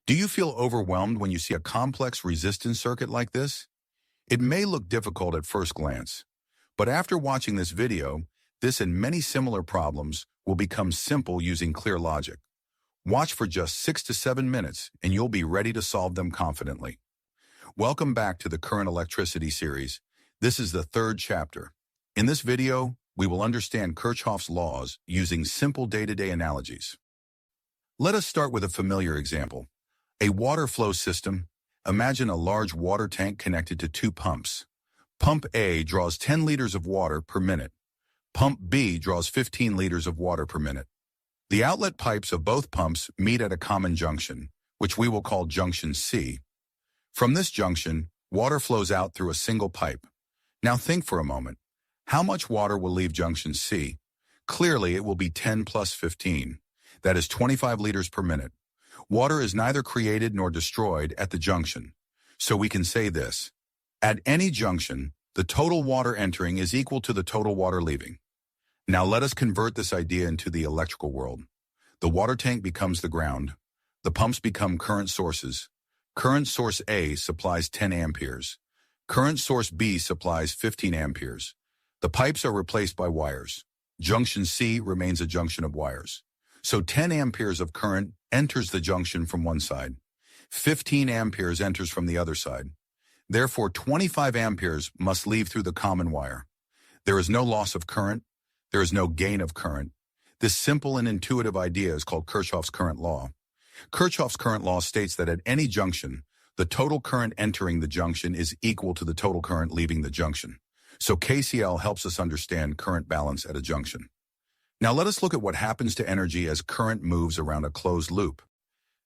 Do you feel overwhelmed when you see a complex resistance circuit like this? It may look difficult at first glance, but after watching this video, this and many similar problems will become simple using clear logic. Watch for just 6 to 7 minutes and you'll be ready to solve them confidently. Welcome back to the Current Electricity series. This is the third chapter. In this video, we will understand Kirchhoff's laws using simple day-to-day analogies. Let us start with a familiar example. A water flow system. Imagine a large water tank connected to two pumps. Pump A draws 10 liters of water per minute. Pump B draws 15 liters of water per minute. The outlet pipes of both pumps meet at a common junction, which we will call junction C. From this junction, water flows out through a single pipe. Now think for a moment. How much water will leave junction C? Clearly, it will be 10 plus 15. That is 25 liters per minute. Water is neither created nor destroyed at the junction. So we can say this. At any junction, the total water entering is equal to the total water leaving. Now let us convert this idea into the electrical world. The water tank becomes the ground. The pumps become current sources. Current source A supplies 10 amperes. Current source B supplies 15 amperes. The pipes are replaced by wires. Junction C remains a junction of wires. So 10 amperes of current enters the junction from one side. 15 amperes enters from the other side. Therefore, 25 amperes must leave through the common wire. There is no loss of current. There is no gain of current. This simple and intuitive idea is called Kirchhoff's current law. Kirchhoff's current law states that at any junction, the total current entering the junction is equal to the total current leaving the junction. So KCL helps us understand current balance at a junction. Now let us look at what happens to energy as current moves around a closed loop.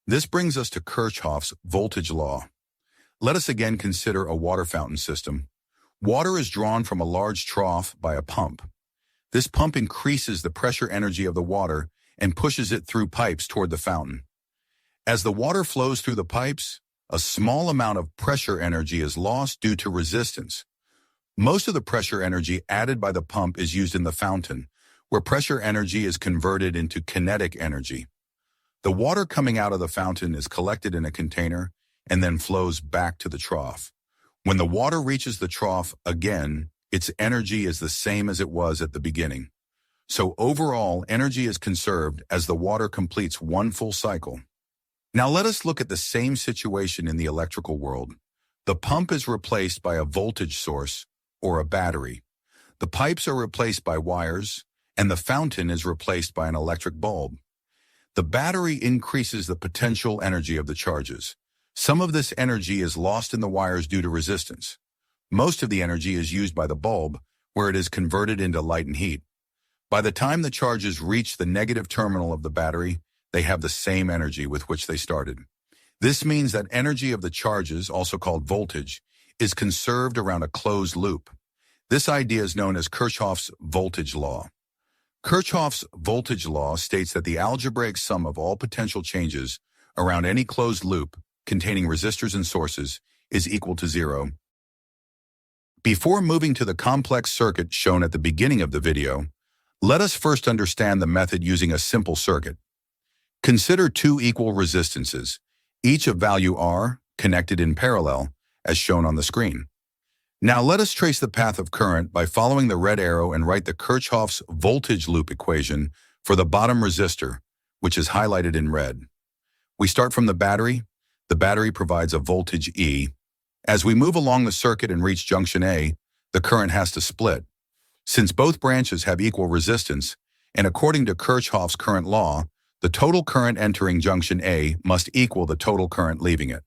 This brings us to Kirchhoff's voltage law. Let us again consider a water fountain system. Water is drawn from a large trough by a pump. This pump increases the pressure energy of the water and pushes it through pipes toward the fountain. As the water flows through the pipes, a small amount of pressure energy is lost due to resistance. Most of the pressure energy added by the pump is used in the fountain, where pressure energy is converted into kinetic energy. The water coming out of the fountain is collected in a container and then flows back to the trough. When the water reaches the trough again, its energy is the same as it was at the beginning. So overall, energy is conserved as the water completes one full cycle. Now let us look at the same situation in the electrical world. The pump is replaced by a voltage source or a battery. The pipes are replaced by wires, and the fountain is replaced by an electric bulb. The battery increases the potential energy of the charges. Some of this energy is lost in the wires due to resistance. Most of the energy is used by the bulb, where it is converted into light and heat. By the time the charges reach the negative terminal of the battery, they have the same energy with which they started. This means that energy of the charges, also called voltage, is conserved around a closed loop. This idea is known as Kirchhoff's voltage law. Kirchhoff's voltage law states that the algebraic sum of all potential changes around any closed loop containing resistors and sources is equal to 0. Before moving to the complex circuit shown at the beginning of the video, let us first understand the method using a simple circuit. Consider two equal resistances, each of value R, connected in parallel, as shown on the screen. Now let us trace the path of current by following the red arrow and write the Kirchhoff's voltage loop equation for the bottom resistor, which is highlighted in red. We start from the battery. The battery provides a voltage E. As we move along the circuit and reach junction A, the current has to split. Since both branches have equal resistance, and according to Kirchhoff's current law, the total current entering junction A must equal the total current leaving it.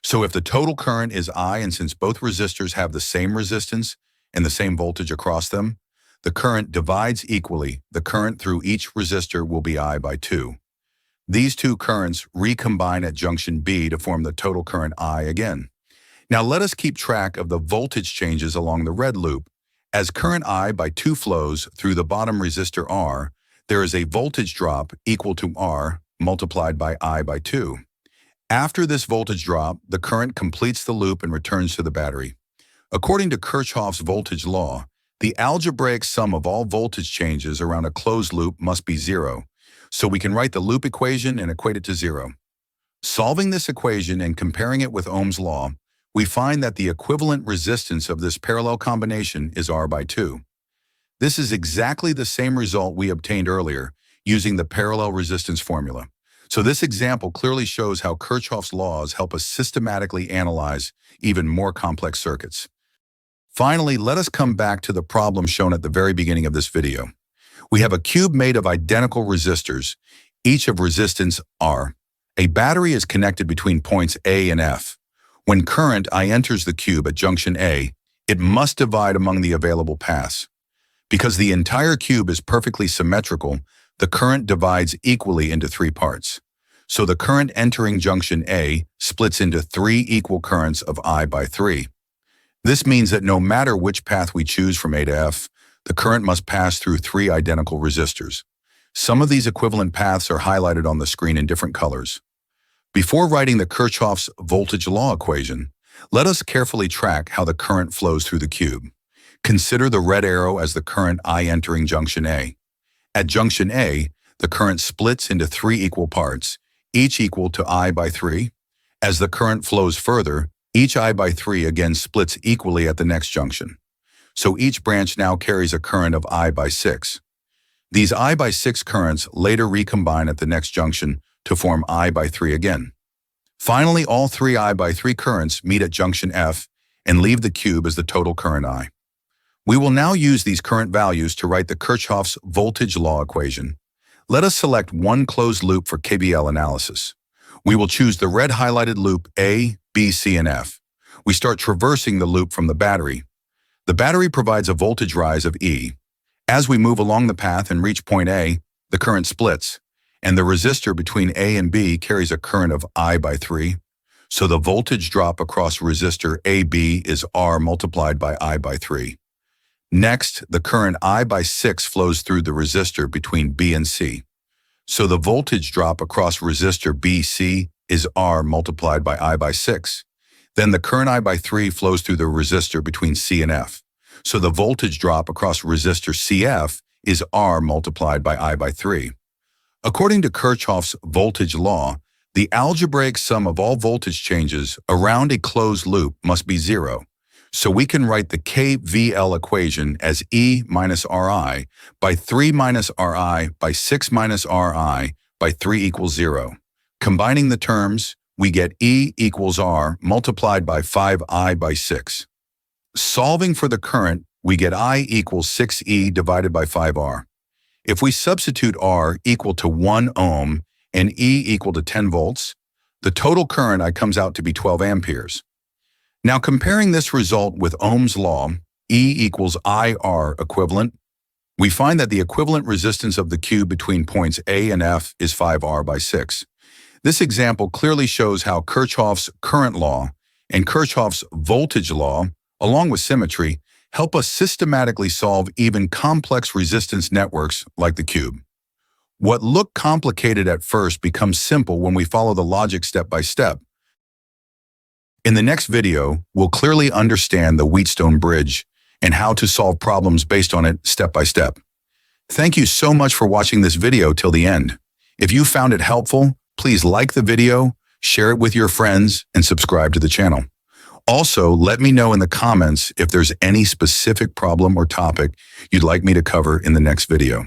So if the total current is I, and since both resistors have the same resistance and the same voltage across them, the current divides equally. The current through each resistor will be I by 2. These two currents recombine at junction B to form the total current I again. Now let us keep track of the voltage changes along the red loop. As current I by 2 flows through the bottom resistor R, there is a voltage drop equal to R multiplied by I by 2. After this voltage drop, the current completes the loop and returns to the battery. According to Kirchhoff's voltage law, the algebraic sum of all voltage changes around a closed loop must be 0, so we can write the loop equation and equate it to 0. Solving this equation and comparing it with Ohm's law, we find that the equivalent resistance of this parallel combination is R by 2. This is exactly the same result we obtained earlier using the parallel resistance formula. So this example clearly shows how Kirchhoff's laws help us systematically analyze even more complex circuits. Finally, let us come back to the problem shown at the very beginning of this video. We have a cube made of identical resistors, each of resistance R. A battery is connected between points A and F. When current I enters the cube at junction A, it must divide among the available paths. Because the entire cube is perfectly symmetrical, the current divides equally into 3 parts. So the current entering junction A splits into 3 equal currents of I by 3. This means that no matter which path we choose from A to F, the current must pass through 3 identical resistors. Some of these equivalent paths are highlighted on the screen in different colors. Before writing the Kirchhoff's voltage law equation, let us carefully track how the current flows through the cube. Consider the red arrow as the current I entering junction A. At junction A, the current splits into 3 equal parts, each equal to I by 3. As the current flows further, each I by 3 again splits equally at the next junction. So each branch now carries a current of I by 6. These I by 6 currents later recombine at the next junction to form I by 3 again. Finally, all 3 I by 3 currents meet at junction F and leave the cube as the total current I. We will now use these current values to write the Kirchhoff's voltage law equation. Let us select one closed loop for KVL analysis. We will choose the red highlighted loop A, B, C, and F. We start traversing the loop from the battery. The battery provides a voltage rise of E. As we move along the path and reach point A, the current splits, and the resistor between A and B carries a current of I by 3. So the voltage drop across resistor AB is R multiplied by I by 3. Next, the current I by 6 flows through the resistor between B and C. So the voltage drop across resistor BC is R multiplied by I by 6. Then the current I by 3 flows through the resistor between C and F. So the voltage drop across resistor CF is R multiplied by I by 3. According to Kirchhoff's voltage law, the algebraic sum of all voltage changes around a closed loop must be 0. So we can write the KVL equation as E minus Ri by 3 minus Ri by 6 minus Ri by 3 equals 0. Combining the terms, we get E equals R multiplied by 5I by 6. Solving for the current, we get I equals 6E divided by 5R. If we substitute R equal to 1 ohm and E equal to 10 volts, the total current I comes out to be 12 amperes. Now comparing this result with Ohm's law, E equals IR equivalent, we find that the equivalent resistance of the cube between points A and F is 5R by 6. This example clearly shows how Kirchhoff's current law and Kirchhoff's voltage law, along with symmetry, help us systematically solve even complex resistance networks like the cube. What looked complicated at first becomes simple when we follow the logic step by step. In the next video, we'll clearly understand the Wheatstone bridge and how to solve problems based on it step by step. Thank you so much for watching this video till the end. If you found it helpful, please like the video, share it with your friends, and subscribe to the channel. Also, let me know in the comments if there's any specific problem or topic you'd like me to cover in the next video.